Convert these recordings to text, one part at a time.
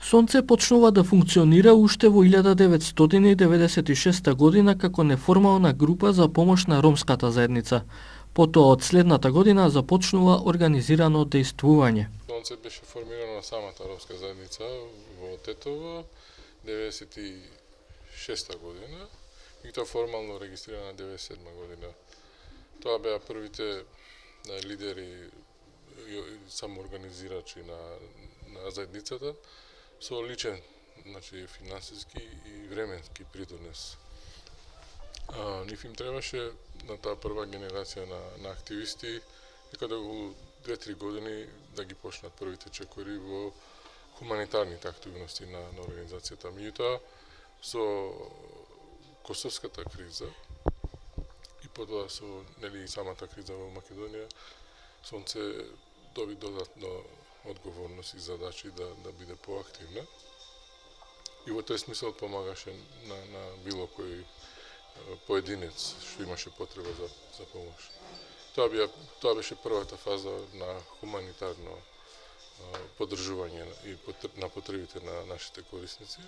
Сонце почнува да функционира уште во 1996 година како неформална група за помош на ромската заедница. Потоа од следната година започнува организирано дејствување. Сонце беше формирано на самата ромска заедница во Тетово 96 година и тоа формално регистрирана 97 година. Тоа беа првите лидери и самоорганизирачи на заедницата со личен, значи финансиски и временски придонес. Нив им требаше на таа прва генерација на активисти дека да го 2-3 години да ги почнат првите чекори во хуманитарните активности на организацијата. Меѓутоа, со косовската криза и потоа со самата криза во Македонија, Сонце доби додатно одговорност и задачи да биде поактивна. И во тој смисол помагаше на било кој поединец што имаше потреба за помош. Тоа беше првата фаза на хуманитарно поддржување и на потребите на нашите корисници.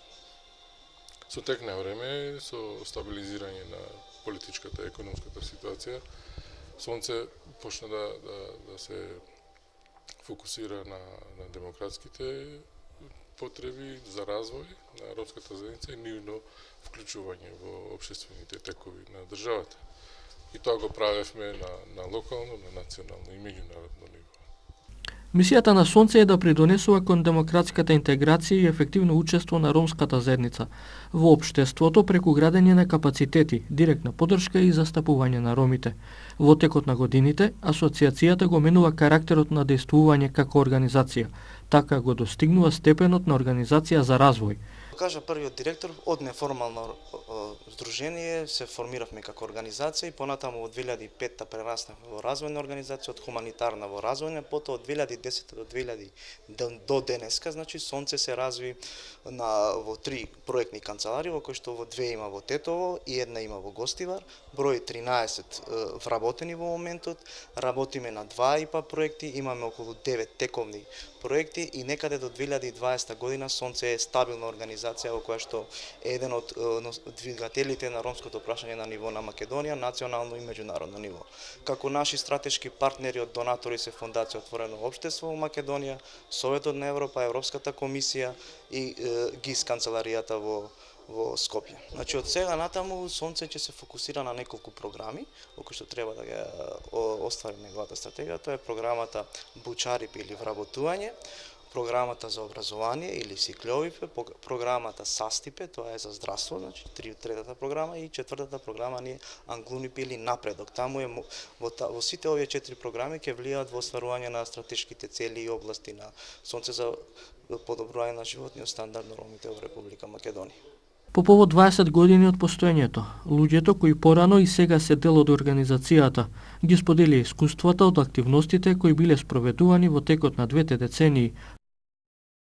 Со тек на време, со стабилизирање на политичката и економската ситуација, Сонце почна да се фокусира на демократските потреби за развој на ромската заедница и нивно вклучување во општествените текови на државата. И тоа го правевме на локално, на национално и меѓународно ниво. Мисијата на Сонце е да придонесува кон демократската интеграција и ефективно учество на ромската заедница во општеството преку градење на капацитети, директна поддршка и застапување на ромите. Во текот на годините, асоциацијата го менува карактерот на дејствување како организација, така го достигнува степенот на организација за развој. Кажа првиот директор, од неформално здружение се формиравме како организација и понатаму во 2005 прераснавме во развојна организација, од хуманитарна во развојна, потоа од 2010 до денеска, значи Сонце се разви во 3 проектни канцелари, во кои што во 2 има во Тетово и 1 има во Гостивар, број 13 вработени во моментот, работиме на 2 ИПА проекти, имаме околу 9 тековни проекти и некаде до 2020 година Сонце е стабилна организација во која што е еден од двигателите на ромското прашање на ниво на Македонија, национално и меѓународно ниво. Како наши стратешки партнери од донатори се Фондација Отворено општество во Македонија, Советот на Европа, Европската комисија и ГИС канцеларијата во Скопје. Значи од сега натаму Сонце ќе се фокусира на неколку програми, во кои што треба да ги оствари неговата стратегија. Тоа е програмата Бучарип или вработување, програмата за образование или Сиклјовипе, програмата Састипе, тоа е за здравство, значи третата програма и четвртата програма ни е Англунипе или напредок. Таму е во сите овие 4 програми ќе влијаат во остварување на стратешките цели и области на Сонце за подобрување на животниот стандард на ромите во Република Македонија. По повод 20 години од постоењето, луѓето кои порано и сега се дел од организацијата, ги споделија искуствата од активностите кои биле спроведувани во текот на 2 децении,